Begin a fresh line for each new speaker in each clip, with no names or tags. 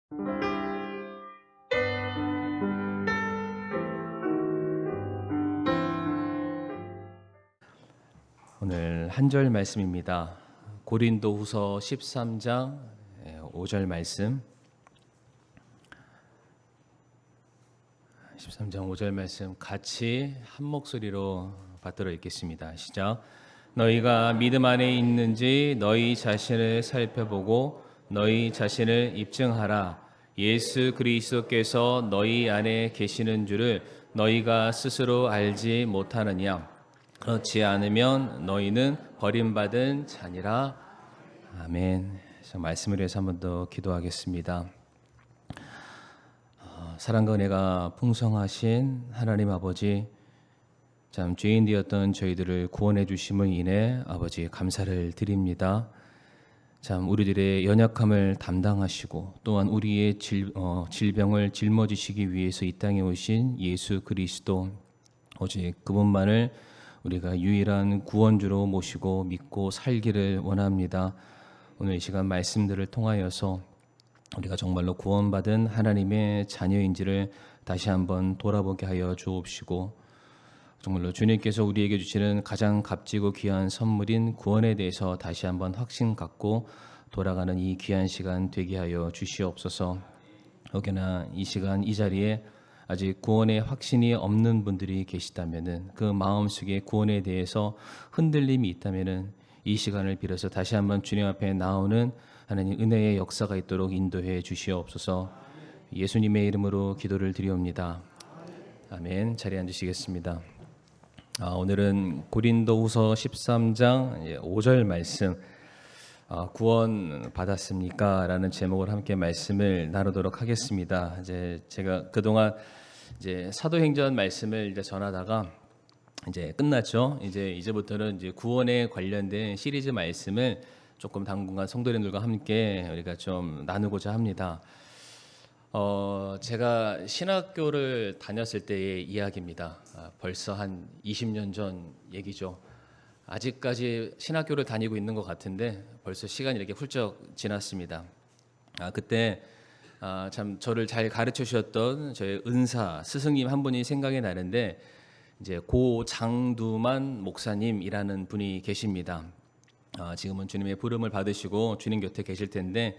오늘 한 절 말씀입니다. 고린도후서 13장 5절 말씀. 13장 5절 말씀 같이 한 목소리로 받들어 읽겠습니다. 시작. 너희가 믿음 안에 있는지 너희 자신을 살펴보고 너희 자신을 입증하라. 예수 그리스도께서 너희 안에 계시는 줄을 너희가 스스로 알지 못하느냐. 그렇지 않으면 너희는 버림받은 자니라. 아멘. 말씀을 위해서 한 번 더 기도하겠습니다. 사랑과 은혜가 풍성하신 하나님 아버지, 참 죄인 되었던 저희들을 구원해 주심을 인해 아버지 감사를 드립니다. 참 우리들의 연약함을 담당하시고 또한 우리의 질병을 짊어지시기 위해서 이 땅에 오신 예수 그리스도, 오직 그분만을 우리가 유일한 구원주로 모시고 믿고 살기를 원합니다. 오늘 이 시간 말씀들을 통하여서 우리가 정말로 구원받은 하나님의 자녀인지를 다시 한번 돌아보게 하여 주옵시고, 정말로 주님께서 우리에게 주시는 가장 값지고 귀한 선물인 구원에 대해서 다시 한번 확신 갖고 돌아가는 이 귀한 시간 되게 하여 주시옵소서. 혹여나 이 시간 이 자리에 아직 구원의 확신이 없는 분들이 계시다면은, 그 마음속에 구원에 대해서 흔들림이 있다면은 이 시간을 빌어서 다시 한번 주님 앞에 나오는 하나님 은혜의 역사가 있도록 인도해 주시옵소서. 예수님의 이름으로 기도를 드리옵니다. 아멘. 자리에 앉으시겠습니다. 오늘은 고린도후서 13장 5절 말씀, 구원 받았습니까? 라는 제목을 함께 말씀을 나누도록 하겠습니다. 이제 제가 그동안 이제 사도행전 말씀을 이제 전하다가 이제 끝났죠. 이제부터는 이제 구원에 관련된 시리즈 말씀을 조금 당분간 성도님들과 함께 우리가 좀 나누고자 합니다. 제가 신학교를 다녔을 때의 이야기입니다. 벌써 한 20년 전 얘기죠. 아직까지 신학교를 다니고 있는 것 같은데 벌써 시간이 이렇게 훌쩍 지났습니다. 그때 참 저를 잘 가르쳐 주셨던 저의 은사 스승님 한 분이 생각이 나는데, 이제 고 장두만 목사님이라는 분이 계십니다. 지금은 주님의 부름을 받으시고 주님 곁에 계실 텐데,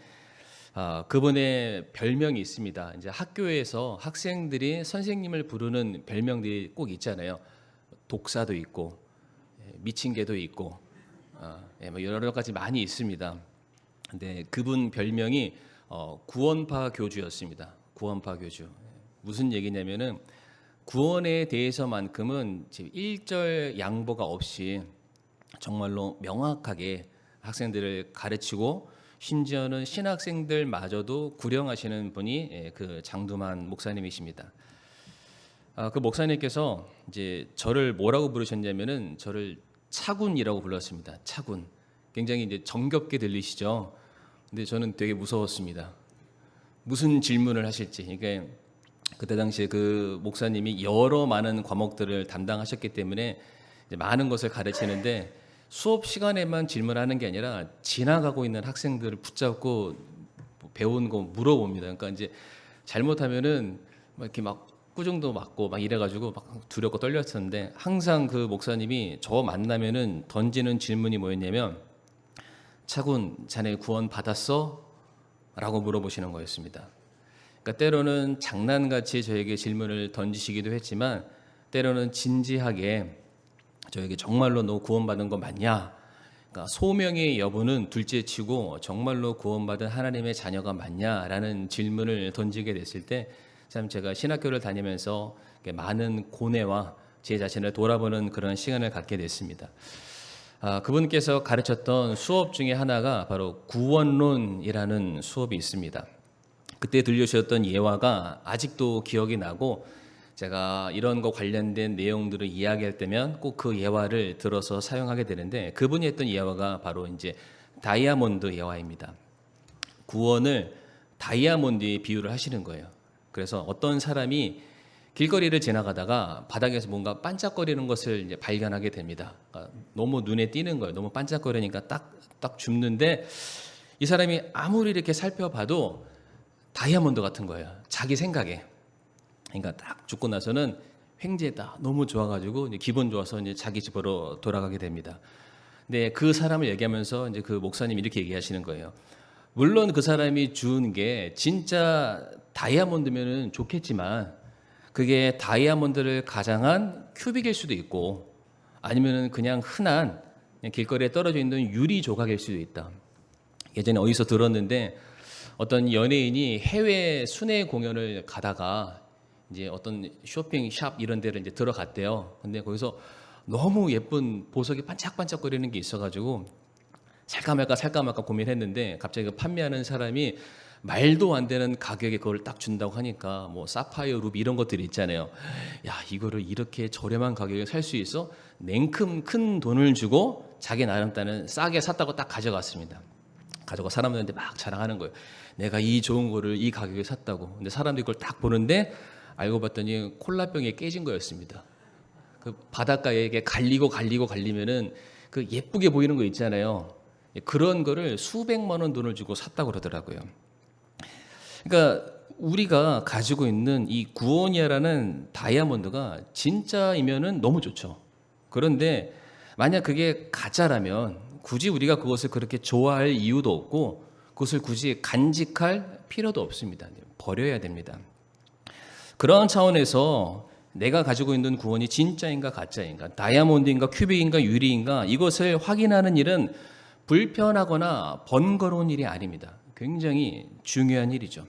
그분의 별명이 있습니다. 이제 학교에서 학생들이 선생님을 부르는 별명들이 꼭 있잖아요. 독사도 있고, 미친 개도 있고, 뭐 여러 가지 많이 있습니다. 근데 그분 별명이 구원파 교주였습니다. 구원파 교주. 무슨 얘기냐면은 구원에 대해서만큼은 일절 양보가 없이 정말로 명확하게 학생들을 가르치고, 심지어는 신학생들마저도 구령하시는 분이 그 장두만 목사님이십니다. 그 목사님께서 이제 저를 뭐라고 부르셨냐면은 저를 차군이라고 불렀습니다. 차군. 굉장히 이제 정겹게 들리시죠. 근데 저는 되게 무서웠습니다. 무슨 질문을 하실지. 그러니까 그때 당시에 그 목사님이 여러 많은 과목들을 담당하셨기 때문에 이제 많은 것을 가르치는데, 수업 시간에만 질문하는 게 아니라 지나가고 있는 학생들을 붙잡고 배운 거 물어봅니다. 그러니까 이제 잘못하면은 막 이렇게 막 꾸중도 맞고 막 이래가지고 막 두렵고 떨렸었는데, 항상 그 목사님이 저 만나면은 던지는 질문이 뭐였냐면, 차군 자네 구원 받았어? 라고 물어보시는 거였습니다. 그러니까 때로는 장난같이 저에게 질문을 던지시기도 했지만, 때로는 진지하게 저에게 정말로 너 구원받은 거 맞냐? 그러니까 소명의 여부는 둘째치고 정말로 구원받은 하나님의 자녀가 맞냐라는 질문을 던지게 됐을 때, 참 제가 신학교를 다니면서 많은 고뇌와 제 자신을 돌아보는 그런 시간을 갖게 됐습니다. 그분께서 가르쳤던 수업 중에 하나가 바로 구원론이라는 수업이 있습니다. 그때 들려주셨던 예화가 아직도 기억이 나고, 제가 이런 거 관련된 내용들을 이야기할 때면 꼭 그 예화를 들어서 사용하게 되는데, 그분이 했던 예화가 바로 이제 다이아몬드 예화입니다. 구원을 다이아몬드에 비유를 하시는 거예요. 그래서 어떤 사람이 길거리를 지나가다가 바닥에서 뭔가 반짝거리는 것을 이제 발견하게 됩니다. 그러니까 너무 눈에 띄는 거예요. 너무 반짝거리니까 딱 줍는데, 이 사람이 아무리 이렇게 살펴봐도 다이아몬드 같은 거예요. 자기 생각에. 그러니까 딱 죽고 나서는 횡재다 너무 좋아가지고 이제 기분 좋아서 이제 자기 집으로 돌아가게 됩니다. 근데 그 사람을 얘기하면서 이제 그 목사님이 이렇게 얘기하시는 거예요. 물론 그 사람이 준 게 진짜 다이아몬드면은 좋겠지만 그게 다이아몬드를 가장한 큐빅일 수도 있고 아니면은 그냥 흔한 그냥 길거리에 떨어져 있는 유리 조각일 수도 있다. 예전에 어디서 들었는데 어떤 연예인이 해외 순회 공연을 가다가 이제 어떤 쇼핑샵 이런 데를 이제 들어갔대요. 근데 거기서 너무 예쁜 보석이 반짝반짝거리는 게 있어가지고 살까 말까 고민했는데 갑자기 그 판매하는 사람이 말도 안 되는 가격에 그걸 딱 준다고 하니까 뭐 사파이어 루비 이런 것들이 있잖아요. 야, 이거를 이렇게 저렴한 가격에 살 수 있어? 냉큼 큰 돈을 주고 자기 나름 따는 싸게 샀다고 딱 가져갔습니다. 가져가 사람들한테 막 자랑하는 거예요. 내가 이 좋은 거를 이 가격에 샀다고. 근데 사람들이 그걸 딱 보는데 알고 봤더니 콜라병에 깨진 거였습니다. 그 바닷가에 이게 갈리면은 그 예쁘게 보이는 거 있잖아요. 그런 거를 수백만 원 돈을 주고 샀다고 그러더라고요. 그러니까 우리가 가지고 있는 이 구원이라는 다이아몬드가 진짜이면은 너무 좋죠. 그런데 만약 그게 가짜라면 굳이 우리가 그것을 그렇게 좋아할 이유도 없고 그것을 굳이 간직할 필요도 없습니다. 버려야 됩니다. 그런 차원에서 내가 가지고 있는 구원이 진짜인가 가짜인가, 다이아몬드인가 큐빅인가 유리인가 이것을 확인하는 일은 불편하거나 번거로운 일이 아닙니다. 굉장히 중요한 일이죠.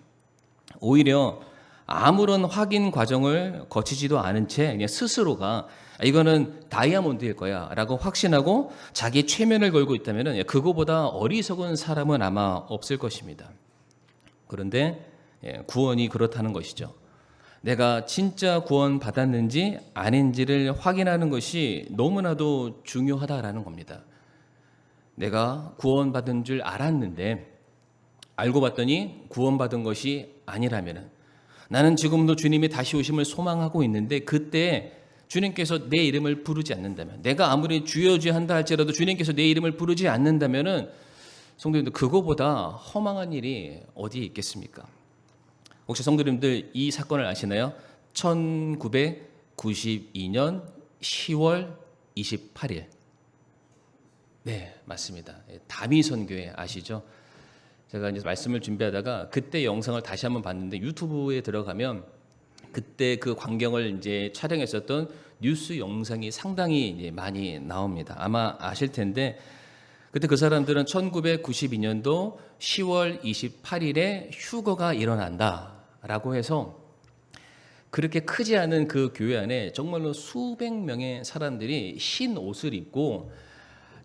오히려 아무런 확인 과정을 거치지도 않은 채 그냥 스스로가 이거는 다이아몬드일 거야 라고 확신하고 자기 최면을 걸고 있다면 그거보다 어리석은 사람은 아마 없을 것입니다. 그런데 구원이 그렇다는 것이죠. 내가 진짜 구원 받았는지 아닌지를 확인하는 것이 너무나도 중요하다라는 겁니다. 내가 구원받은 줄 알았는데 알고 봤더니 구원받은 것이 아니라면 나는 지금도 주님이 다시 오심을 소망하고 있는데 그때 주님께서 내 이름을 부르지 않는다면 내가 아무리 주여 주여 한다 할지라도 주님께서 내 이름을 부르지 않는다면 성도님들 그거보다 허망한 일이 어디에 있겠습니까? 혹시 성도님들 이 사건을 아시나요? 1992년 10월 28일. 네, 맞습니다. 다미선교회 아시죠? 제가 이제 말씀을 준비하다가 그때 영상을 다시 한번 봤는데 유튜브에 들어가면 그때 그 광경을 이제 촬영했었던 뉴스 영상이 상당히 이제 많이 나옵니다. 아마 아실 텐데 그때 그 사람들은 1992년도 10월 28일에 휴거가 일어난다라고 해서 그렇게 크지 않은 그 교회 안에 정말로 수백 명의 사람들이 흰 옷을 입고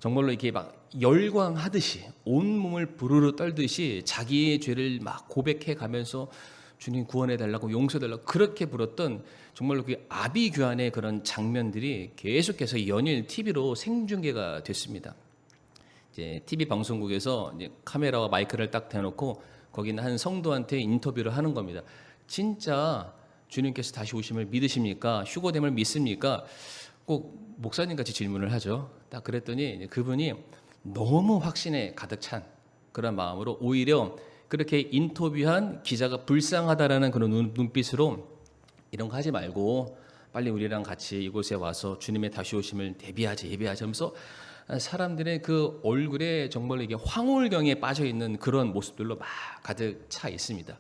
정말로 이렇게 막 열광하듯이 온몸을 부르르 떨듯이 자기의 죄를 막 고백해 가면서 주님 구원해 달라고 용서해 달라고 그렇게 불었던 정말로 그 아비규환의 그런 장면들이 계속해서 연일 TV로 생중계가 됐습니다. 이제 TV 방송국에서 이제 카메라와 마이크를 딱 대놓고 거기는 한 성도한테 인터뷰를 하는 겁니다. 진짜 주님께서 다시 오심을 믿으십니까? 휴거됨을 믿습니까? 꼭 목사님 같이 질문을 하죠. 딱 그랬더니 그분이 너무 확신에 가득 찬 그런 마음으로 오히려 그렇게 인터뷰한 기자가 불쌍하다라는 그런 눈빛으로 이런 거 하지 말고 빨리 우리랑 같이 이곳에 와서 주님의 다시 오심을 예배하자면서 사람들의 그 얼굴에 정말 이게 황홀경에 빠져 있는 그런 모습들로 막 가득 차 있습니다.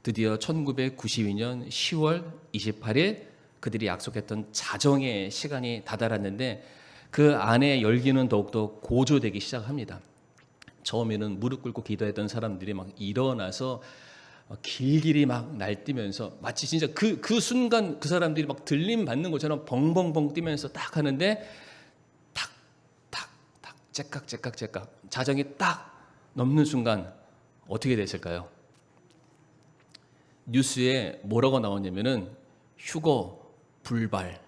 드디어 1992년 10월 28일 그들이 약속했던 자정의 시간이 다다랐는데 그 안에 열기는 더욱더 고조되기 시작합니다. 처음에는 무릎 꿇고 기도했던 사람들이 막 일어나서 길길이 막 날뛰면서 마치 진짜 그 순간 그 사람들이 막 들림 받는 것처럼 벙벙벙 뛰면서 딱 하는데 탁탁탁 째깍 자정이 딱 넘는 순간 어떻게 됐을까요? 뉴스에 뭐라고 나왔냐면은 휴거 불발.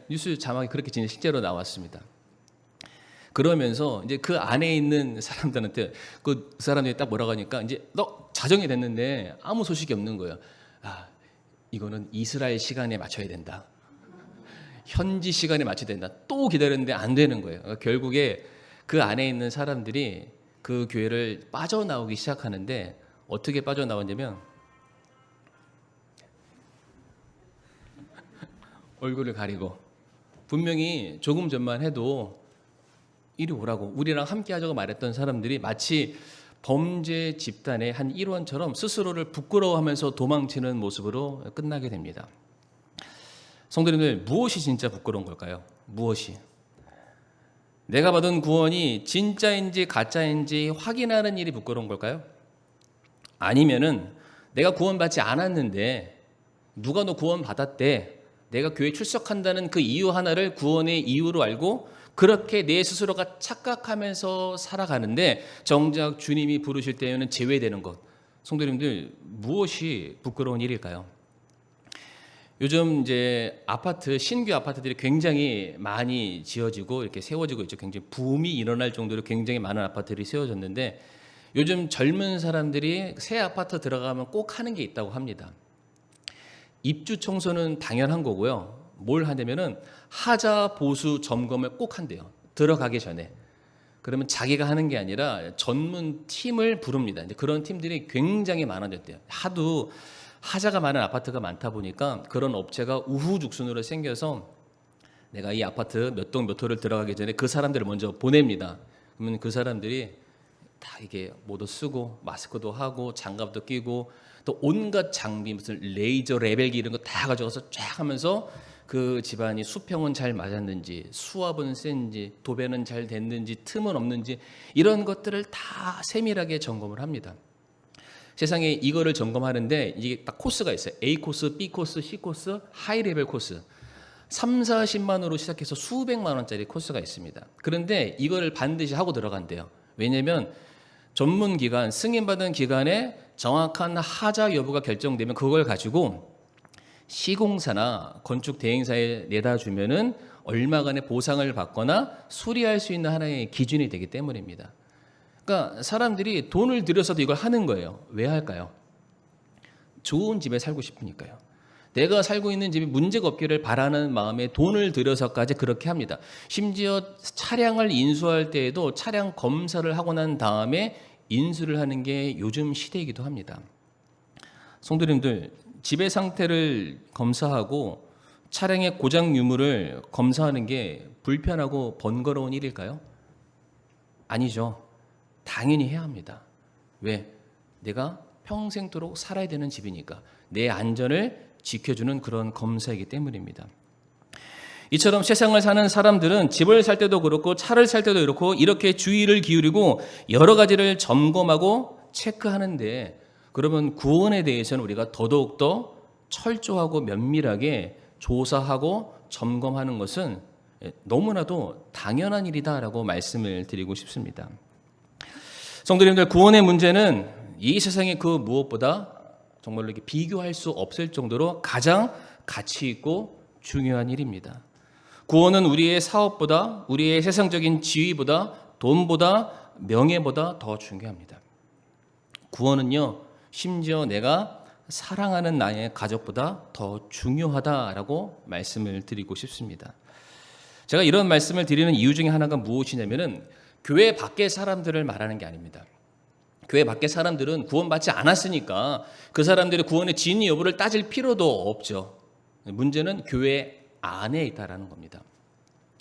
뉴스 자막이 그렇게 진짜 실제로 나왔습니다. 그러면서 이제 그 안에 있는 사람들한테 그 사람들이 딱 뭐라고 하니까 이제 너 자정이 됐는데 아무 소식이 없는 거예요. 아, 이거는 이스라엘 시간에 맞춰야 된다. 현지 시간에 맞춰야 된다. 또 기다렸는데 안 되는 거예요. 그러니까 결국에 그 안에 있는 사람들이 그 교회를 빠져나오기 시작하는데 어떻게 빠져나왔냐면 얼굴을 가리고 분명히 조금 전만 해도 이리 오라고 우리랑 함께 하자고 말했던 사람들이 마치 범죄 집단의 한 일원처럼 스스로를 부끄러워하면서 도망치는 모습으로 끝나게 됩니다. 성도님들, 무엇이 진짜 부끄러운 걸까요? 무엇이? 내가 받은 구원이 진짜인지 가짜인지 확인하는 일이 부끄러운 걸까요? 아니면은 내가 구원받지 않았는데 누가 너 구원 받았대, 내가 교회 출석한다는 그 이유 하나를 구원의 이유로 알고 그렇게 내 스스로가 착각하면서 살아가는데 정작 주님이 부르실 때에는 제외되는 것. 성도님들, 무엇이 부끄러운 일일까요? 요즘 이제 아파트, 신규 아파트들이 굉장히 많이 지어지고 이렇게 세워지고 있죠. 굉장히 붐이 일어날 정도로 굉장히 많은 아파트들이 세워졌는데 요즘 젊은 사람들이 새 아파트 들어가면 꼭 하는 게 있다고 합니다. 입주 청소는 당연한 거고요. 뭘 하냐면은 하자 보수 점검을 꼭 한대요. 들어가기 전에. 그러면 자기가 하는 게 아니라 전문 팀을 부릅니다. 이제 그런 팀들이 굉장히 많아졌대요. 하도 하자가 많은 아파트가 많다 보니까 그런 업체가 우후죽순으로 생겨서 내가 이 아파트 몇 동 몇 호를 들어가기 전에 그 사람들을 먼저 보냅니다. 그러면 그 사람들이 다 이게 모두 쓰고 마스크도 하고 장갑도 끼고 또 온갖 장비 무슨 레이저 레벨기 이런 거 다 가져가서 쫙 하면서 그 집안이 수평은 잘 맞았는지 수압은 센지 도배는 잘 됐는지 틈은 없는지 이런 것들을 다 세밀하게 점검을 합니다. 세상에 이거를 점검하는데 이게 딱 코스가 있어요. A 코스, B 코스, C 코스, 하이 레벨 코스. 3, 40만 원으로 시작해서 수백만 원짜리 코스가 있습니다. 그런데 이거를 반드시 하고 들어간대요. 왜냐하면 전문 기관, 승인받은 기관에 정확한 하자 여부가 결정되면 그걸 가지고 시공사나 건축 대행사에 내다 주면은 얼마간의 보상을 받거나 수리할 수 있는 하나의 기준이 되기 때문입니다. 그러니까 사람들이 돈을 들여서도 이걸 하는 거예요. 왜 할까요? 좋은 집에 살고 싶으니까요. 내가 살고 있는 집이 문제가 없기를 바라는 마음에 돈을 들여서까지 그렇게 합니다. 심지어 차량을 인수할 때에도 차량 검사를 하고 난 다음에 인수를 하는 게 요즘 시대이기도 합니다. 성도님들, 집의 상태를 검사하고 차량의 고장 유무를 검사하는 게 불편하고 번거로운 일일까요? 아니죠. 당연히 해야 합니다. 왜? 내가 평생도록 살아야 되는 집이니까. 내 안전을 지켜주는 그런 검사이기 때문입니다. 이처럼 세상을 사는 사람들은 집을 살 때도 그렇고 차를 살 때도 그렇고 이렇게 주의를 기울이고 여러 가지를 점검하고 체크하는데 그러면 구원에 대해서는 우리가 더더욱더 철저하고 면밀하게 조사하고 점검하는 것은 너무나도 당연한 일이다라고 말씀을 드리고 싶습니다. 성도님들, 구원의 문제는 이 세상의 그 무엇보다 정말로 이렇게 비교할 수 없을 정도로 가장 가치 있고 중요한 일입니다. 구원은 우리의 사업보다, 우리의 세상적인 지위보다, 돈보다, 명예보다 더 중요합니다. 구원은요, 심지어 내가 사랑하는 나의 가족보다 더 중요하다라고 말씀을 드리고 싶습니다. 제가 이런 말씀을 드리는 이유 중에 하나가 무엇이냐면은 교회 밖의 사람들을 말하는 게 아닙니다. 교회 밖의 사람들은 구원받지 않았으니까 그 사람들의 구원의 진위 여부를 따질 필요도 없죠. 문제는 교회 안에 있다라는 겁니다.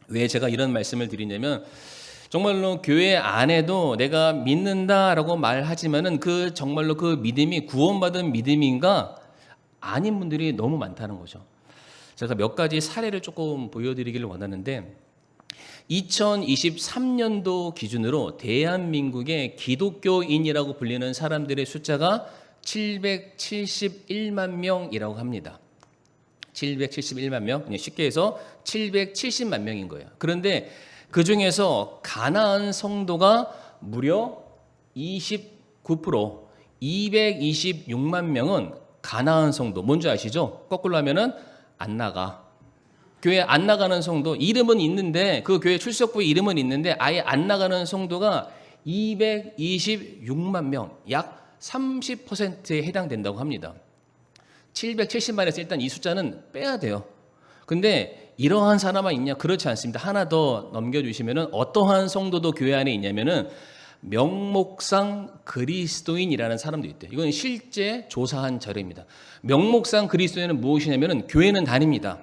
왜 제가 이런 말씀을 드리냐면 정말로 교회 안에도 내가 믿는다라고 말하지만은 그 정말로 그 믿음이 구원받은 믿음인가 아닌 분들이 너무 많다는 거죠. 제가 몇 가지 사례를 조금 보여드리기를 원하는데 2023년도 기준으로 대한민국의 기독교인이라고 불리는 사람들의 숫자가 771만 명이라고 합니다. 771만 명, 쉽게 해서 770만 명인 거예요. 그런데 그 중에서 가나안 성도가 무려 29%, 226만 명은 가나안 성도. 뭔지 아시죠? 거꾸로 하면은 안 나가. 교회 안 나가는 성도, 이름은 있는데 그 교회 출석부에 이름은 있는데 아예 안 나가는 성도가 226만 명, 약 30%에 해당된다고 합니다. 770만에서 일단 이 숫자는 빼야 돼요. 근데 이러한 사람만 있냐? 그렇지 않습니다. 하나 더 넘겨주시면은 어떠한 성도도 교회 안에 있냐면은 명목상 그리스도인이라는 사람도 있대요. 이건 실제 조사한 자료입니다. 명목상 그리스도인은 무엇이냐면 교회는 다닙니다.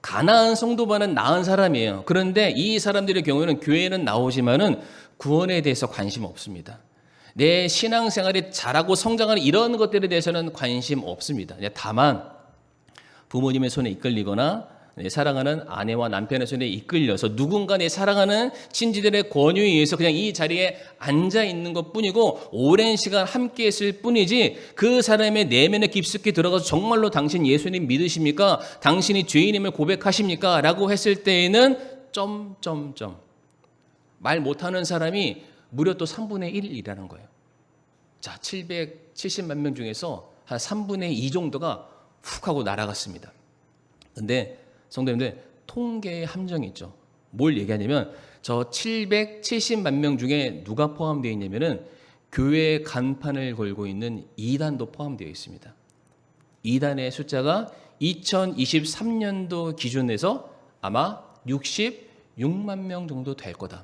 가난한 성도보다는 나은 사람이에요. 그런데 이 사람들의 경우에는 교회는 나오지만은 구원에 대해서 관심 없습니다. 내 신앙생활이 잘하고 성장하는 이런 것들에 대해서는 관심 없습니다. 다만 부모님의 손에 이끌리거나 사랑하는 아내와 남편의 손에 이끌려서 누군가 내 사랑하는 친지들의 권유에 의해서 그냥 이 자리에 앉아 있는 것 뿐이고 오랜 시간 함께 했을 뿐이지 그 사람의 내면에 깊숙이 들어가서 정말로 당신 예수님 믿으십니까? 당신이 죄인임을 고백하십니까? 라고 했을 때에는 말 못하는 사람이 무려 또 3분의 1이라는 거예요. 자, 770만 명 중에서 한 3분의 2 정도가 훅 하고 날아갔습니다. 근데 성도님들, 통계의 함정이 있죠. 뭘 얘기하냐면 저 770만 명 중에 누가 포함되어 있냐면은 교회 간판을 걸고 있는 이단도 포함되어 있습니다. 이단의 숫자가 2023년도 기준에서 아마 66만 명 정도 될 거다.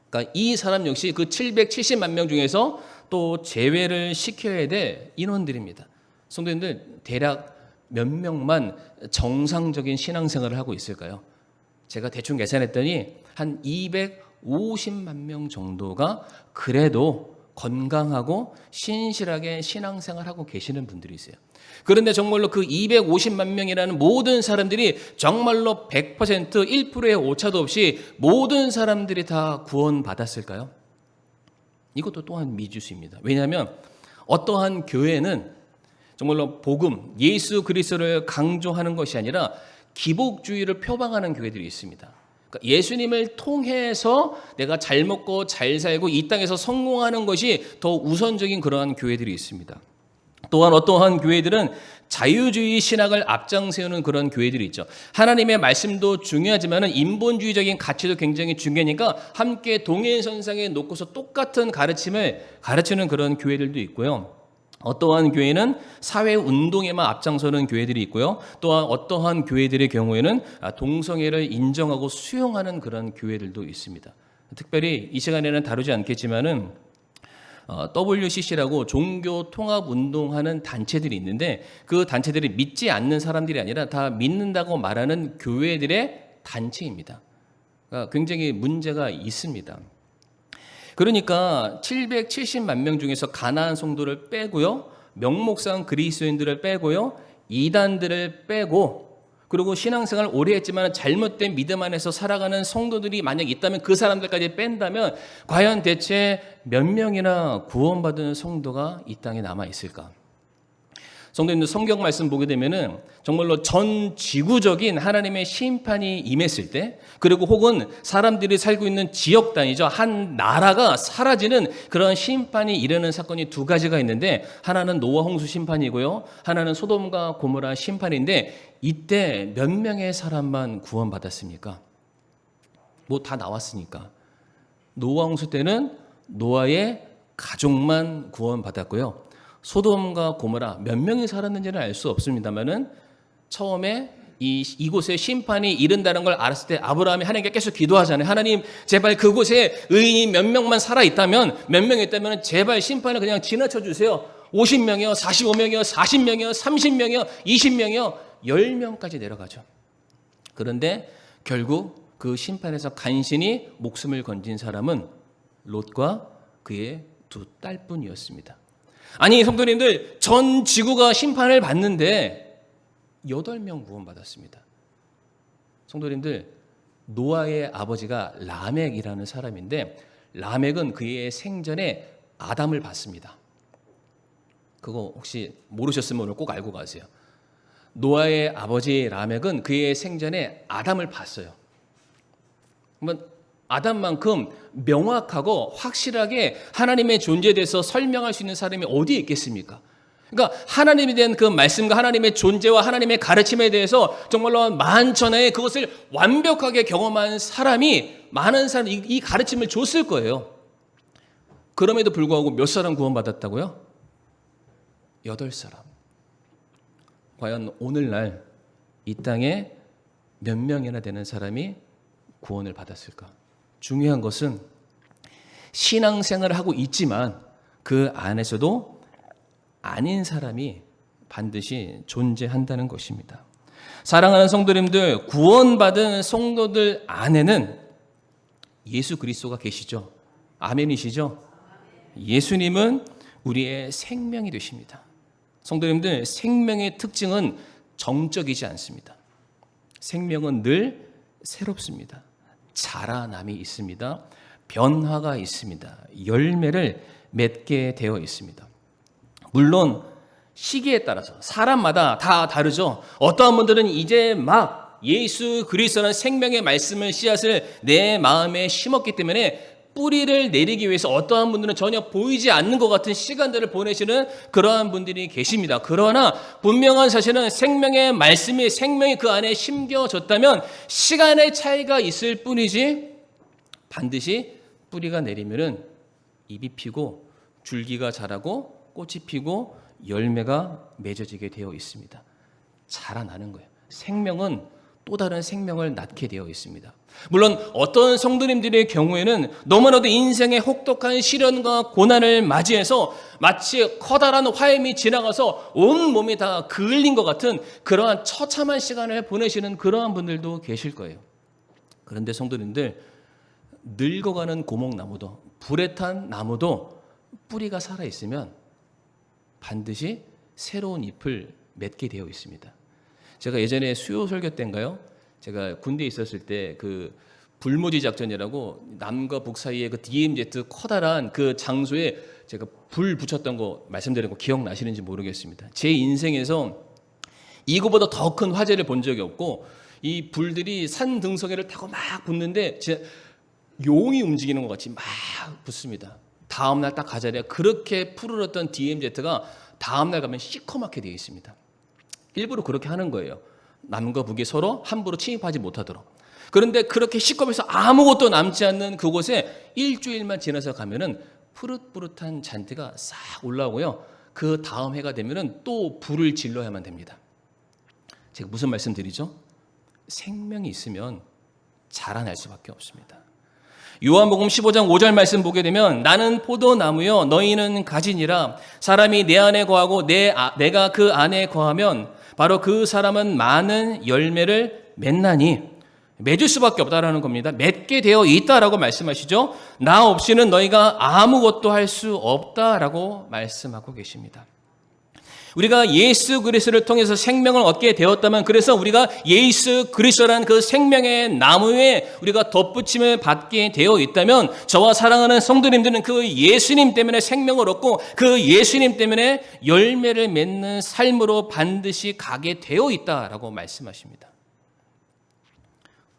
그러니까 이 사람 역시 그 770만 명 중에서 또 제외를 시켜야 될 인원들입니다. 성도님들, 대략 몇 명만 정상적인 신앙생활을 하고 있을까요? 제가 대충 계산했더니 한 250만 명 정도가 그래도 건강하고 신실하게 신앙생활하고 계시는 분들이 있어요. 그런데 정말로 그 250만 명이라는 모든 사람들이 정말로 100%, 1%의 오차도 없이 모든 사람들이 다 구원받았을까요? 이것도 또한 미지수입니다. 왜냐하면 어떠한 교회는 정말로 복음, 예수 그리스도를 강조하는 것이 아니라 기복주의를 표방하는 교회들이 있습니다. 그러니까 예수님을 통해서 내가 잘 먹고 잘 살고 이 땅에서 성공하는 것이 더 우선적인 그러한 교회들이 있습니다. 또한 어떠한 교회들은 자유주의 신학을 앞장세우는 그런 교회들이 있죠. 하나님의 말씀도 중요하지만 인본주의적인 가치도 굉장히 중요하니까 함께 동행선상에 놓고서 똑같은 가르침을 가르치는 그런 교회들도 있고요. 어떠한 교회는 사회운동에만 앞장서는 교회들이 있고요. 또한 어떠한 교회들의 경우에는 동성애를 인정하고 수용하는 그런 교회들도 있습니다. 특별히 이 시간에는 다루지 않겠지만은 WCC라고 종교 통합 운동하는 단체들이 있는데 그 단체들이 믿지 않는 사람들이 아니라 다 믿는다고 말하는 교회들의 단체입니다. 그러니까 굉장히 문제가 있습니다. 그러니까 770만 명 중에서 가나안 성도를 빼고요. 명목상 그리스도인들을 빼고요. 이단들을 빼고 그리고 신앙생활 오래 했지만 잘못된 믿음 안에서 살아가는 성도들이 만약 있다면 그 사람들까지 뺀다면 과연 대체 몇 명이나 구원받은 성도가 이 땅에 남아 있을까? 성도님들 성경 말씀 보게 되면은 정말로 전 지구적인 하나님의 심판이 임했을 때 그리고 혹은 사람들이 살고 있는 지역 단위죠. 한 나라가 사라지는 그런 심판이 이르는 사건이 두 가지가 있는데 하나는 노아 홍수 심판이고요. 하나는 소돔과 고모라 심판인데 이때 몇 명의 사람만 구원받았습니까? 뭐 다 나왔으니까. 노아 홍수 때는 노아의 가족만 구원받았고요. 소돔과 고모라 몇 명이 살았는지는 알 수 없습니다만은 처음에 이곳에 심판이 이른다는 걸 알았을 때 아브라함이 하나님께 계속 기도하잖아요. 하나님 제발 그곳에 의인이 몇 명만 살아 있다면 몇 명 있다면 제발 심판을 그냥 지나쳐 주세요. 50명이요, 45명이요, 40명이요, 30명이요, 20명이요, 10명까지 내려가죠. 그런데 결국 그 심판에서 간신히 목숨을 건진 사람은 롯과 그의 두 딸뿐이었습니다. 아니 성도님들 전 지구가 심판을 받는데 8명 구원받았습니다. 성도님들 노아의 아버지가 라멕이라는 사람인데 라멕은 그의 생전에 아담을 봤습니다. 그거 혹시 모르셨으면 오늘 꼭 알고 가세요. 노아의 아버지 라멕은 그의 생전에 아담을 봤어요. 아담만큼 명확하고 확실하게 하나님의 존재에 대해서 설명할 수 있는 사람이 어디에 있겠습니까? 그러니까 하나님에 대한 그 말씀과 하나님의 존재와 하나님의 가르침에 대해서 정말로 만천하에 그것을 완벽하게 경험한 사람이 많은 사람이 이 가르침을 줬을 거예요. 그럼에도 불구하고 몇 사람 구원받았다고요? 8사람. 과연 오늘날 이 땅에 몇 명이나 되는 사람이 구원을 받았을까? 중요한 것은 신앙생활을 하고 있지만 그 안에서도 아닌 사람이 반드시 존재한다는 것입니다. 사랑하는 성도님들, 구원받은 성도들 안에는 예수 그리스도가 계시죠. 아멘이시죠? 예수님은 우리의 생명이 되십니다. 성도님들, 생명의 특징은 정적이지 않습니다. 생명은 늘 새롭습니다. 자라남이 있습니다. 변화가 있습니다. 열매를 맺게 되어 있습니다. 물론 시기에 따라서 사람마다 다 다르죠. 어떠한 분들은 이제 막 예수 그리스도라는 생명의 말씀을 씨앗을 내 마음에 심었기 때문에 뿌리를 내리기 위해서 어떠한 분들은 전혀 보이지 않는 것 같은 시간들을 보내시는 그러한 분들이 계십니다. 그러나 분명한 사실은 생명의 말씀이 생명이 그 안에 심겨졌다면 시간의 차이가 있을 뿐이지 반드시 뿌리가 내리면은 잎이 피고 줄기가 자라고 꽃이 피고 열매가 맺어지게 되어 있습니다. 자라나는 거예요. 생명은 또 다른 생명을 낳게 되어 있습니다. 물론 어떤 성도님들의 경우에는 너무나도 인생의 혹독한 시련과 고난을 맞이해서 마치 커다란 화염이 지나가서 온 몸이 다 그을린 것 같은 그러한 처참한 시간을 보내시는 그러한 분들도 계실 거예요. 그런데 성도님들, 늙어가는 고목나무도 불에 탄 나무도 뿌리가 살아있으면 반드시 새로운 잎을 맺게 되어 있습니다. 제가 예전에 수요 설교 때인가요? 제가 군대에 있었을 때 그 불모지 작전이라고 남과 북 사이에 그 DMZ 커다란 그 장소에 제가 불 붙였던 거 말씀드린 거 기억나시는지 모르겠습니다. 제 인생에서 이거보다 더 큰 화재를 본 적이 없고 이 불들이 산 등성이를 타고 막 붙는데 용이 움직이는 것 같이 막 붙습니다. 다음날 딱 가자리에 그렇게 푸르렀던 DMZ가 다음날 가면 시커멓게 되어 있습니다. 일부러 그렇게 하는 거예요. 남과 북이 서로 함부로 침입하지 못하도록. 그런데 그렇게 시커매서 아무것도 남지 않는 그곳에 일주일만 지나서 가면은 푸릇푸릇한 잔디가 싹 올라오고요. 그 다음 해가 되면은 또 불을 질러야만 됩니다. 제가 무슨 말씀 드리죠? 생명이 있으면 자라날 수밖에 없습니다. 요한복음 15장 5절 말씀 보게 되면 나는 포도나무여 너희는 가지니라. 사람이 내 안에 거하고 내가 그 안에 거하면 바로 그 사람은 많은 열매를 맺나니 맺을 수밖에 없다라는 겁니다. 맺게 되어 있다라고 말씀하시죠. 나 없이는 너희가 아무것도 할 수 없다라고 말씀하고 계십니다. 우리가 예수 그리스도를 통해서 생명을 얻게 되었다면 그래서 우리가 예수 그리스도라는 그 생명의 나무에 우리가 덧붙임을 받게 되어 있다면 저와 사랑하는 성도님들은 그 예수님 때문에 생명을 얻고 그 예수님 때문에 열매를 맺는 삶으로 반드시 가게 되어 있다라고 말씀하십니다.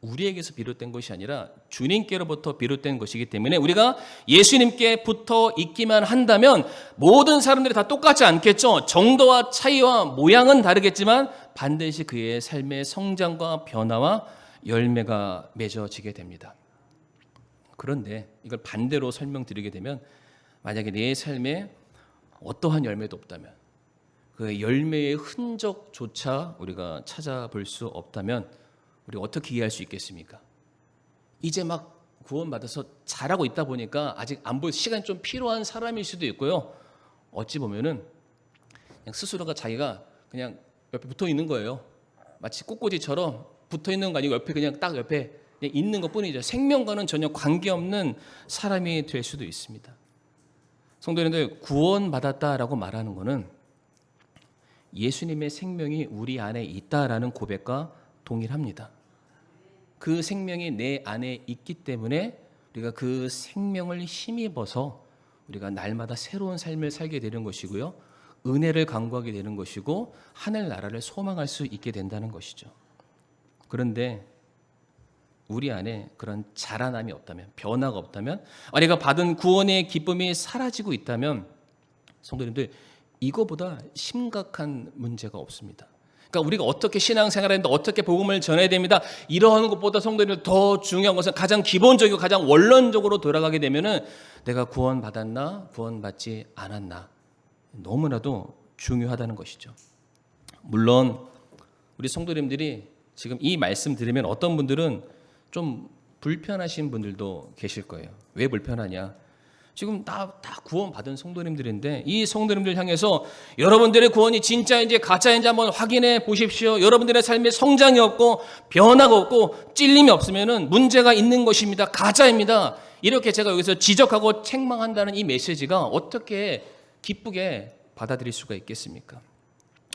우리에게서 비롯된 것이 아니라 주님께로부터 비롯된 것이기 때문에 우리가 예수님께 붙어 있기만 한다면 모든 사람들이 다 똑같지 않겠죠. 정도와 차이와 모양은 다르겠지만 반드시 그의 삶의 성장과 변화와 열매가 맺어지게 됩니다. 그런데 이걸 반대로 설명드리게 되면 만약에 내 삶에 어떠한 열매도 없다면 그 열매의 흔적조차 우리가 찾아볼 수 없다면 우리 어떻게 이해할 수 있겠습니까? 이제 막 구원받아서 잘하고 있다 보니까 아직 안 볼 시간이 좀 필요한 사람일 수도 있고요. 어찌 보면은 그냥 스스로가 자기가 그냥 옆에 붙어 있는 거예요. 마치 꽃꽂이처럼 붙어 있는 거 아니고 옆에 그냥 딱 옆에 그냥 있는 것 뿐이죠. 생명과는 전혀 관계없는 사람이 될 수도 있습니다. 성도님들, 구원받았다라고 말하는 것은 예수님의 생명이 우리 안에 있다라는 고백과 동일합니다. 그 생명이 내 안에 있기 때문에 우리가 그 생명을 힘입어서 우리가 날마다 새로운 삶을 살게 되는 것이고요. 은혜를 간구하게 되는 것이고 하늘나라를 소망할 수 있게 된다는 것이죠. 그런데 우리 안에 그런 자라남이 없다면, 변화가 없다면, 우리가 받은 구원의 기쁨이 사라지고 있다면 성도님들, 이거보다 심각한 문제가 없습니다. 그러니까 우리가 어떻게 신앙생활을 했는데 어떻게 복음을 전해야 됩니다. 이러한 것보다 성도님들 더 중요한 것은 가장 기본적이고 가장 원론적으로 돌아가게 되면은 내가 구원받았나 구원받지 않았나 너무나도 중요하다는 것이죠. 물론 우리 성도님들이 지금 이 말씀 들으면 어떤 분들은 좀 불편하신 분들도 계실 거예요. 왜 불편하냐? 지금 다 구원받은 성도님들인데 이 성도님들 향해서 여러분들의 구원이 진짜인지 가짜인지 한번 확인해 보십시오. 여러분들의 삶에 성장이 없고 변화가 없고 찔림이 없으면 문제가 있는 것입니다. 가짜입니다. 이렇게 제가 여기서 지적하고 책망한다는 이 메시지가 어떻게 기쁘게 받아들일 수가 있겠습니까?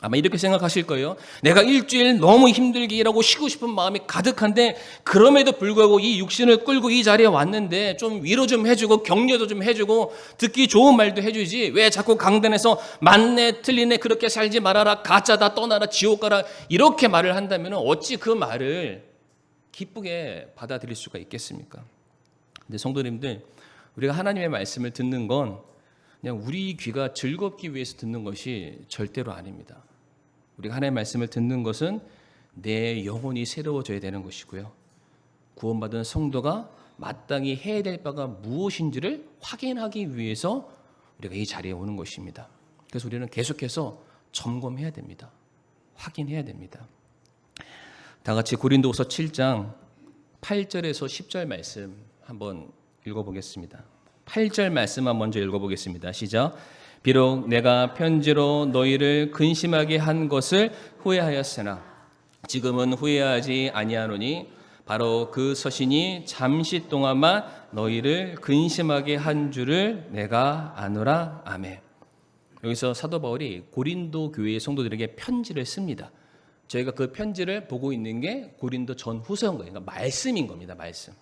아마 이렇게 생각하실 거예요. 내가 일주일 너무 힘들게 일하고 쉬고 싶은 마음이 가득한데 그럼에도 불구하고 이 육신을 끌고 이 자리에 왔는데 좀 위로 좀 해주고 격려도 좀 해주고 듣기 좋은 말도 해주지 왜 자꾸 강단에서 맞네 틀리네 그렇게 살지 말아라 가짜다 떠나라 지옥 가라 이렇게 말을 한다면 어찌 그 말을 기쁘게 받아들일 수가 있겠습니까? 근데 성도님들, 우리가 하나님의 말씀을 듣는 건 그냥 우리 귀가 즐겁기 위해서 듣는 것이 절대로 아닙니다. 우리가 하나님의 말씀을 듣는 것은 내 영혼이 새로워져야 되는 것이고요. 구원받은 성도가 마땅히 해야 될 바가 무엇인지를 확인하기 위해서 우리가 이 자리에 오는 것입니다. 그래서 우리는 계속해서 점검해야 됩니다. 확인해야 됩니다. 다 같이 고린도후서 7장 8절에서 10절 말씀 한번 읽어보겠습니다. 8절 말씀만 먼저 읽어보겠습니다. 시작. 비록 내가 편지로 너희를 근심하게 한 것을 후회하였으나 지금은 후회하지 아니하노니 바로 그 서신이 잠시 동안만 너희를 근심하게 한 줄을 내가 아노라. 아멘. 여기서 사도 바울이 고린도 교회의 성도들에게 편지를 씁니다. 저희가 그 편지를 보고 있는 게 고린도 전후서인 거예요. 그러니까 말씀인 겁니다. 말씀.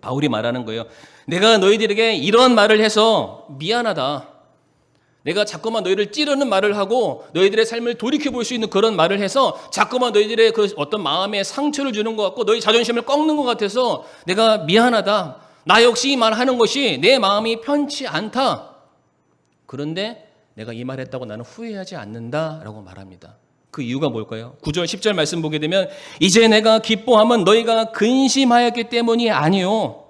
바울이 말하는 거예요. 내가 너희들에게 이런 말을 해서 미안하다. 내가 자꾸만 너희를 찌르는 말을 하고 너희들의 삶을 돌이켜볼 수 있는 그런 말을 해서 자꾸만 너희들의 그 어떤 마음에 상처를 주는 것 같고 너희 자존심을 꺾는 것 같아서 내가 미안하다. 나 역시 이 말하는 것이 내 마음이 편치 않다. 그런데 내가 이 말했다고 나는 후회하지 않는다라고 말합니다. 그 이유가 뭘까요? 9절 10절 말씀 보게 되면 이제 내가 기뻐함은 너희가 근심하였기 때문이 아니요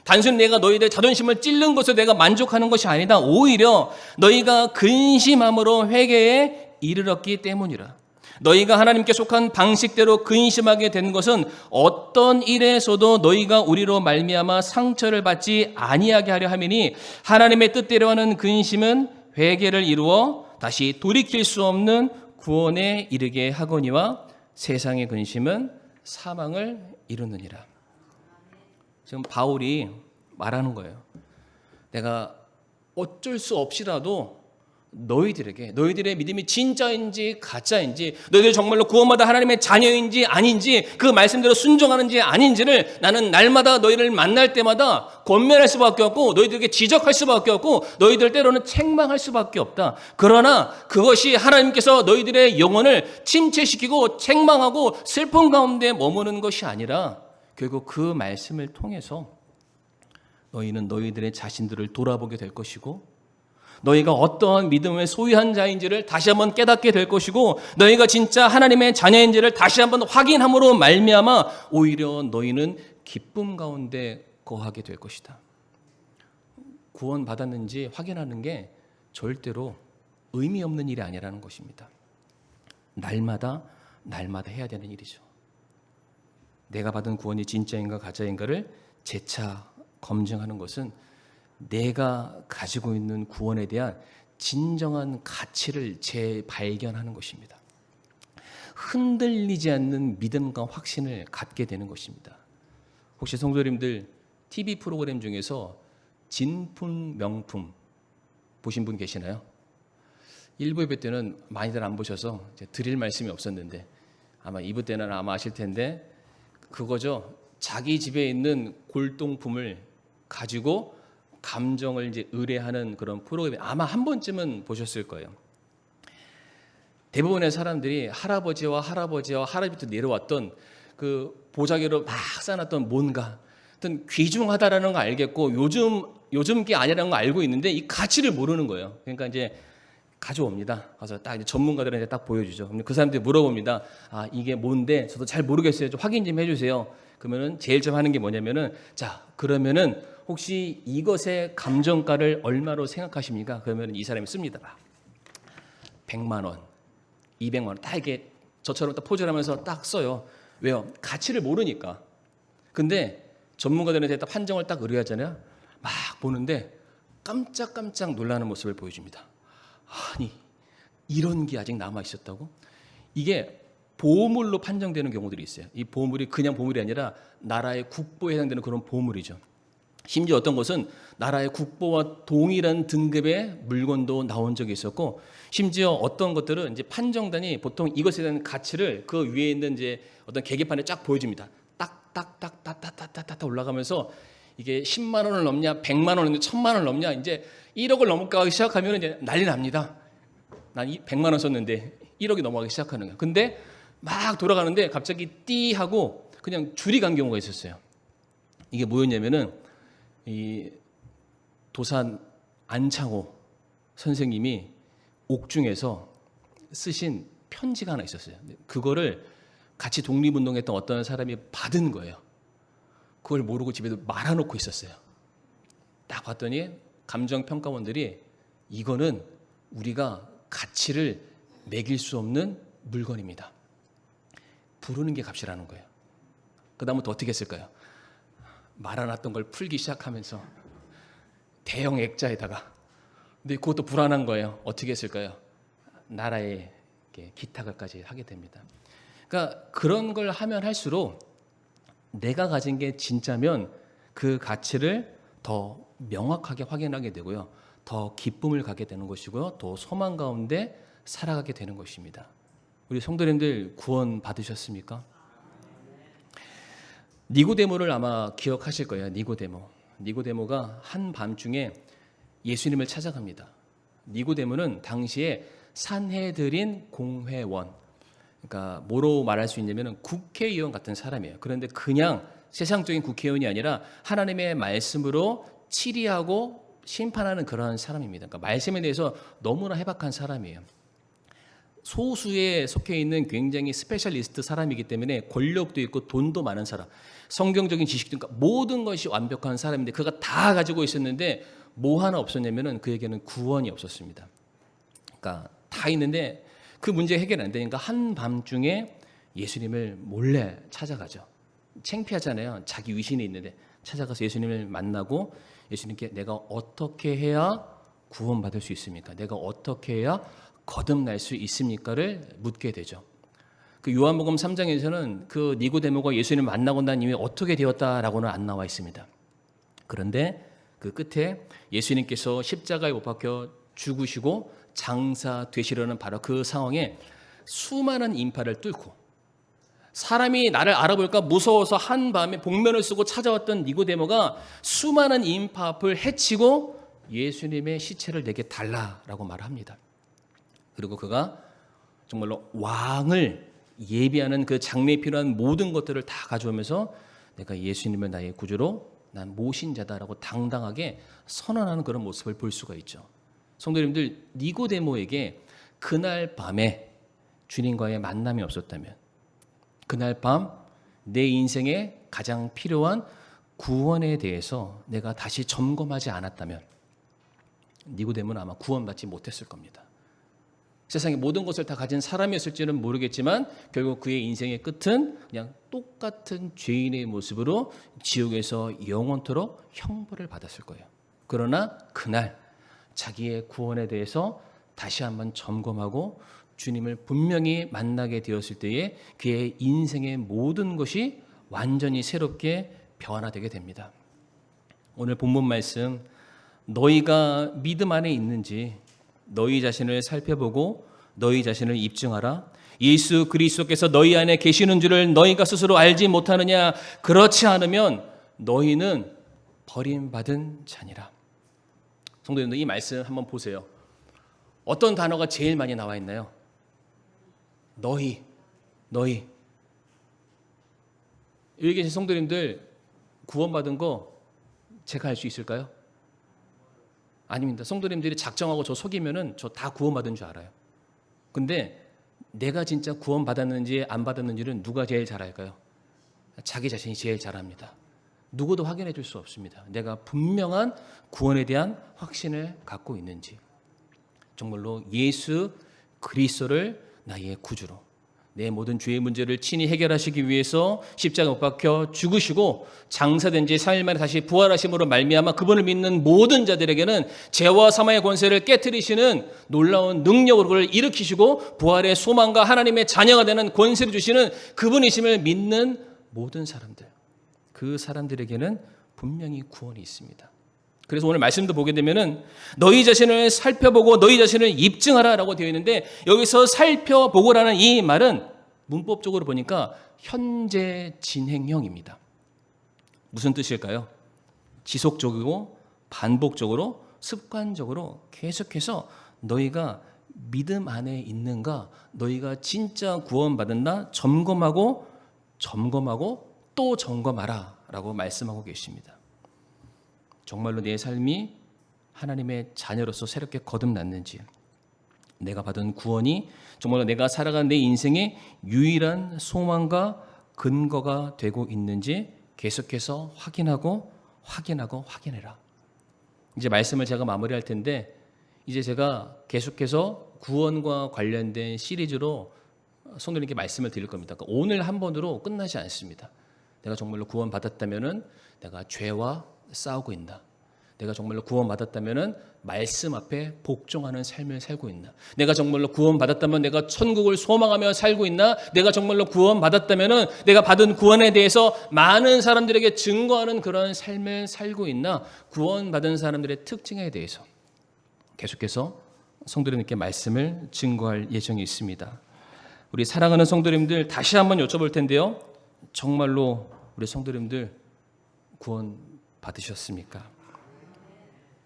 단순히 내가 너희들 자존심을 찔른 것에 내가 만족하는 것이 아니다. 오히려 너희가 근심함으로 회개에 이르렀기 때문이라. 너희가 하나님께 속한 방식대로 근심하게 된 것은 어떤 일에서도 너희가 우리로 말미암아 상처를 받지 아니하게 하려 함이니 하나님의 뜻대로 하는 근심은 회개를 이루어 다시 돌이킬 수 없는 구원에 이르게 하거니와 세상의 근심은 사망을 이루느니라. 지금 바울이 말하는 거예요. 내가 어쩔 수 없이라도 너희들의 믿음이 진짜인지 가짜인지 너희들이 정말로 구원받아 하나님의 자녀인지 아닌지 그 말씀대로 순종하는지 아닌지를 나는 날마다 너희를 만날 때마다 권면할 수밖에 없고 너희들에게 지적할 수밖에 없고 너희들 때로는 책망할 수밖에 없다. 그러나 그것이 하나님께서 너희들의 영혼을 침체시키고 책망하고 슬픔 가운데 머무는 것이 아니라 결국 그 말씀을 통해서 너희는 너희들의 자신들을 돌아보게 될 것이고 너희가 어떠한 믿음을 소유한 자인지를 다시 한번 깨닫게 될 것이고 너희가 진짜 하나님의 자녀인지를 다시 한번 확인함으로 말미암아 오히려 너희는 기쁨 가운데 거하게 될 것이다. 구원받았는지 확인하는 게 절대로 의미 없는 일이 아니라는 것입니다. 날마다 해야 되는 일이죠. 내가 받은 구원이 진짜인가 가짜인가를 재차 검증하는 것은 내가 가지고 있는 구원에 대한 진정한 가치를 재발견하는 것입니다. 흔들리지 않는 믿음과 확신을 갖게 되는 것입니다. 혹시 성도님들 TV 프로그램 중에서 진품 명품 보신 분 계시나요? 1부 2부 때는 많이들 안 보셔서 드릴 말씀이 없었는데 아마 2부 때는 아마 아실 텐데 그거죠. 자기 집에 있는 골동품을 가지고 감정을 이제 의뢰하는 그런 프로그램 아마 한 번쯤은 보셨을 거예요. 대부분의 사람들이 할아버지와 할아버지부터 내려왔던 그 보자기로 막 쌓아놨던 뭔가 어떤 귀중하다라는 거 알겠고 요즘 게 아니라는 거 알고 있는데 이 가치를 모르는 거예요. 그러니까 이제 가져옵니다. 가서 딱 이제 전문가들한테 딱 보여주죠. 그럼 그 사람들이 물어봅니다. 아 이게 뭔데? 저도 잘 모르겠어요. 좀 확인 좀 해주세요. 그러면은 제일 좀 하는 게 뭐냐면은 자 그러면은 혹시 이것의 감정가를 얼마로 생각하십니까? 그러면 이 사람이 씁니다. 100만 원, 200만 원 딱 이렇게 저처럼 딱 포즈를 하면서 딱 써요. 왜요? 가치를 모르니까. 근데 전문가들한테 딱 판정을 딱 의뢰하잖아요. 막 보는데 깜짝깜짝 놀라는 모습을 보여줍니다. 아니, 이런 게 아직 남아 있었다고? 이게 보물로 판정되는 경우들이 있어요. 이 보물이 그냥 보물이 아니라 나라의 국보에 해당되는 그런 보물이죠. 심지어 어떤 것은 나라의 국보와 동일한 등급의 물건도 나온 적이 있었고, 심지어 어떤 것들은 이제 판정단이 보통 이것에 대한 가치를 그 위에 있는 이제 어떤 계기판에 쫙 보여줍니다. 딱딱딱딱딱딱딱 올라가면서 이게 10만 원을 넘냐, 100만 원을 넘냐, 1000만 원을 넘냐, 이제 1억을 넘어가기 시작하면 이제 난리 납니다. 난 100만 원 썼는데 1억이 넘어가기 시작하는 거야. 근데 막 돌아가는데 갑자기 띠 하고 그냥 줄이 간 경우가 있었어요. 이게 뭐였냐면은 이 도산 안창호 선생님이 옥중에서 쓰신 편지가 하나 있었어요. 그거를 같이 독립운동했던 어떤 사람이 받은 거예요. 그걸 모르고 집에 말아놓고 있었어요. 딱 봤더니 감정평가원들이 이거는 우리가 가치를 매길 수 없는 물건입니다. 부르는 게 값이라는 거예요. 그 다음부터 어떻게 했을까요? 말아놨던 걸 풀기 시작하면서 대형 액자에다가, 근데 그것도 불안한 거예요. 어떻게 했을까요? 나라에 기탁을까지 하게 됩니다. 그러니까 그런 걸 하면 할수록 내가 가진 게 진짜면 그 가치를 더 명확하게 확인하게 되고요. 더 기쁨을 갖게 되는 것이고요. 더 소망 가운데 살아가게 되는 것입니다. 우리 성도님들 구원 받으셨습니까? 니고데모를 아마 기억하실 거예요. 니고데모가 한밤중에 예수님을 찾아갑니다. 니고데모는 당시에 산헤드린 공회원, 그러니까 뭐로 말할 수 있냐면 국회의원 같은 사람이에요. 그런데 그냥 세상적인 국회의원이 아니라 하나님의 말씀으로 치리하고 심판하는 그러한 사람입니다. 그러니까 말씀에 대해서 너무나 해박한 사람이에요. 소수에 속해 있는 굉장히 스페셜리스트 사람이기 때문에 권력도 있고 돈도 많은 사람, 성경적인 지식도, 그러니까 모든 것이 완벽한 사람인데 그가 다 가지고 있었는데 뭐 하나 없었냐면은 그에게는 구원이 없었습니다. 그러니까 다 있는데 그 문제 해결 안 되니까 한밤중에 예수님을 몰래 찾아가죠. 창피하잖아요. 자기 위신이 있는데 찾아가서 예수님을 만나고 예수님께 내가 어떻게 해야 구원받을 수 있습니까? 내가 어떻게 해야 거듭날 수 있습니까를 묻게 되죠. 그 요한복음 3장에서는 그 니고데모가 예수님을 만나고 난 이후에 어떻게 되었다라고는 안 나와 있습니다. 그런데 그 끝에 예수님께서 십자가에 못 박혀 죽으시고 장사되시려는 바로 그 상황에 수많은 인파를 뚫고 사람이 나를 알아볼까 무서워서 한밤에 복면을 쓰고 찾아왔던 니고데모가 수많은 인파 앞을 헤치고 예수님의 시체를 내게 달라라고 말합니다. 그리고 그가 정말로 왕을 예비하는 그 장래에 필요한 모든 것들을 다 가져오면서 내가 예수님을 나의 구주로 난 모신 자다라고 당당하게 선언하는 그런 모습을 볼 수가 있죠. 성도님들, 니고데모에게 그날 밤에 주님과의 만남이 없었다면, 그날 밤 내 인생에 가장 필요한 구원에 대해서 내가 다시 점검하지 않았다면 니고데모는 아마 구원받지 못했을 겁니다. 세상의 모든 것을 다 가진 사람이었을지는 모르겠지만 결국 그의 인생의 끝은 그냥 똑같은 죄인의 모습으로 지옥에서 영원토록 형벌을 받았을 거예요. 그러나 그날 자기의 구원에 대해서 다시 한번 점검하고 주님을 분명히 만나게 되었을 때에 그의 인생의 모든 것이 완전히 새롭게 변화되게 됩니다. 오늘 본문 말씀, 너희가 믿음 안에 있는지 너희 자신을 살펴보고 너희 자신을 입증하라. 예수 그리스도께서 너희 안에 계시는 줄을 너희가 스스로 알지 못하느냐? 그렇지 않으면 너희는 버림받은 자니라. 성도님들, 이 말씀 한번 보세요. 어떤 단어가 제일 많이 나와 있나요? 너희. 여기 계신 성도님들 구원받은 거 제가 알 수 있을까요? 아닙니다. 성도님들이 작정하고 저 속이면은 저 다 구원받은 줄 알아요. 근데 내가 진짜 구원받았는지 안 받았는지는 누가 제일 잘 알까요? 자기 자신이 제일 잘 압니다. 누구도 확인해 줄 수 없습니다. 내가 분명한 구원에 대한 확신을 갖고 있는지. 정말로 예수 그리스도를 나의 구주로, 내 모든 죄의 문제를 친히 해결하시기 위해서 십자가에 못 박혀 죽으시고 장사된 지 3일 만에 다시 부활하심으로 말미암아 그분을 믿는 모든 자들에게는 죄와 사망의 권세를 깨트리시는 놀라운 능력으로 그를 일으키시고 부활의 소망과 하나님의 자녀가 되는 권세를 주시는 그분이심을 믿는 모든 사람들, 그 사람들에게는 분명히 구원이 있습니다. 그래서 오늘 말씀도 보게 되면은 너희 자신을 살펴보고 너희 자신을 입증하라라고 되어 있는데, 여기서 살펴보고라는 이 말은 문법적으로 보니까 현재 진행형입니다. 무슨 뜻일까요? 지속적이고 반복적으로 습관적으로 계속해서 너희가 믿음 안에 있는가, 너희가 진짜 구원받았나 점검하고 또 점검하라라고 말씀하고 계십니다. 정말로 내 삶이 하나님의 자녀로서 새롭게 거듭났는지, 내가 받은 구원이 정말로 내가 살아가는 내 인생의 유일한 소망과 근거가 되고 있는지 계속해서 확인해라. 이제 말씀을 제가 마무리할 텐데, 이제 제가 계속해서 구원과 관련된 시리즈로 성도님께 말씀을 드릴 겁니다. 그러니까 오늘 한 번으로 끝나지 않습니다. 내가 정말로 구원받았다면은 내가 죄와 싸우고 있나? 내가 정말로 구원받았다면은 말씀 앞에 복종하는 삶을 살고 있나? 내가 정말로 구원받았다면 내가 천국을 소망하며 살고 있나? 내가 정말로 구원받았다면은 내가 받은 구원에 대해서 많은 사람들에게 증거하는 그런 삶을 살고 있나? 구원받은 사람들의 특징에 대해서 계속해서 성도님께 말씀을 증거할 예정이 있습니다. 우리 사랑하는 성도님들, 다시 한번 여쭤볼 텐데요. 정말로 우리 성도님들 구원 받으셨습니까?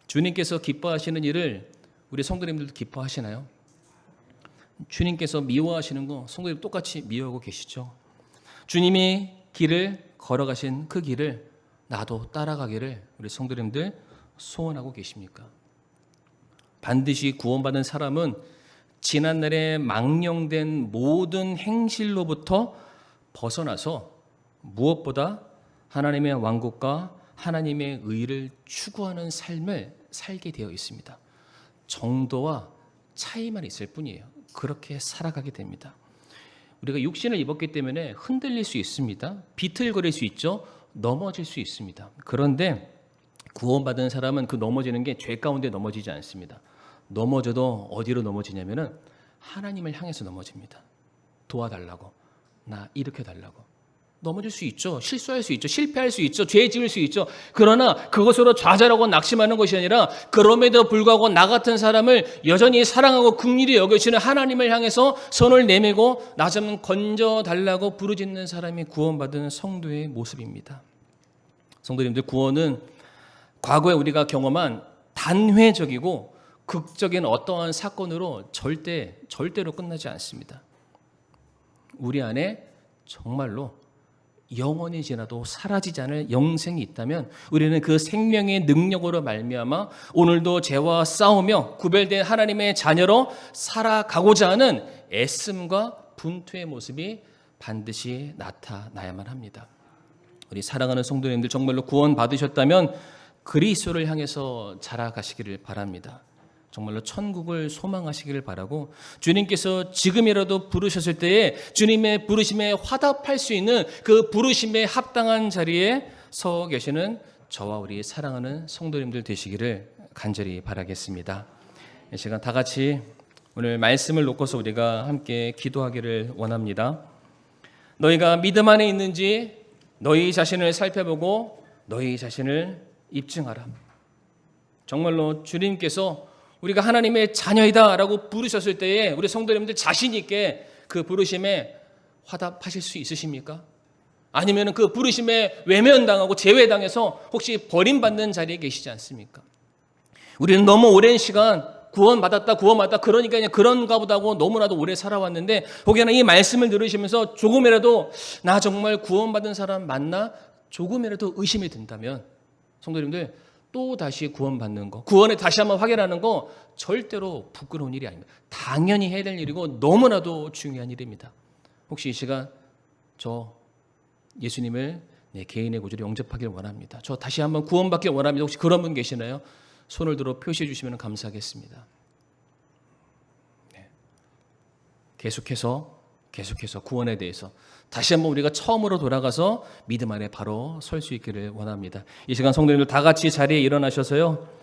주님께서 기뻐하시는 일을 우리 성도님들도 기뻐하시나요? 주님께서 미워하시는 거 성도님 똑같이 미워하고 계시죠? 주님이 길을 걸어가신 그 길을 나도 따라가기를 우리 성도님들 소원하고 계십니까? 반드시 구원받은 사람은 지난날에 망령된 모든 행실로부터 벗어나서 무엇보다 하나님의 왕국과 하나님의 의를 추구하는 삶을 살게 되어 있습니다. 정도와 차이만 있을 뿐이에요. 그렇게 살아가게 됩니다. 우리가 육신을 입었기 때문에 흔들릴 수 있습니다. 비틀거릴 수 있죠. 넘어질 수 있습니다. 그런데 구원받은 사람은 그 넘어지는 게 죄 가운데 넘어지지 않습니다. 넘어져도 어디로 넘어지냐면은 하나님을 향해서 넘어집니다. 도와달라고, 나 일으켜달라고. 넘어질 수 있죠. 실수할 수 있죠. 실패할 수 있죠. 죄 지을 수 있죠. 그러나 그것으로 좌절하고 낙심하는 것이 아니라 그럼에도 불구하고 나 같은 사람을 여전히 사랑하고 긍휼히 여겨주시는 하나님을 향해서 손을 내밀고 나 좀 건져달라고 부르짖는 사람이 구원받은 성도의 모습입니다. 성도님들, 구원은 과거에 우리가 경험한 단회적이고 극적인 어떠한 사건으로 절대로 끝나지 않습니다. 우리 안에 정말로 영원히 지나도 사라지지 않을 영생이 있다면 우리는 그 생명의 능력으로 말미암아 오늘도 죄와 싸우며 구별된 하나님의 자녀로 살아가고자 하는 애씀과 분투의 모습이 반드시 나타나야만 합니다. 우리 사랑하는 성도님들, 정말로 구원 받으셨다면 그리스도를 향해서 자라가시기를 바랍니다. 정말로 천국을 소망하시기를 바라고, 주님께서 지금이라도 부르셨을 때에 주님의 부르심에 화답할 수 있는 그 부르심에 합당한 자리에 서 계시는 저와 우리 사랑하는 성도님들 되시기를 간절히 바라겠습니다. 이 시간 다 같이 오늘 말씀을 놓고서 우리가 함께 기도하기를 원합니다. 너희가 믿음 안에 있는지 너희 자신을 살펴보고 너희 자신을 입증하라. 정말로 주님께서 우리가 하나님의 자녀이다라고 부르셨을 때에 우리 성도님들 자신 있게 그 부르심에 화답하실 수 있으십니까? 아니면 그 부르심에 외면당하고 제외당해서 혹시 버림받는 자리에 계시지 않습니까? 우리는 너무 오랜 시간 구원받았다 그러니까 그냥 그런가 보다 하고 너무나도 오래 살아왔는데, 혹여나 이 말씀을 들으시면서 조금이라도 나 정말 구원받은 사람 맞나? 조금이라도 의심이 든다면 성도님들, 또 다시 구원받는 거, 구원에 다시 한번 확인하는 거 절대로 부끄러운 일이 아닙니다. 당연히 해야 될 일이고 너무나도 중요한 일입니다. 혹시 이 시간 저 예수님을 내 개인의 구주로 영접하기를 원합니다. 저 다시 한번 구원받기를 원합니다. 혹시 그런 분 계시나요? 손을 들어 표시해 주시면 감사하겠습니다. 네. 계속해서 계속해서 구원에 대해서 다시 한번 우리가 처음으로 돌아가서 믿음 안에 바로 설 수 있기를 원합니다. 이 시간 성도님들 다 같이 자리에 일어나셔서요.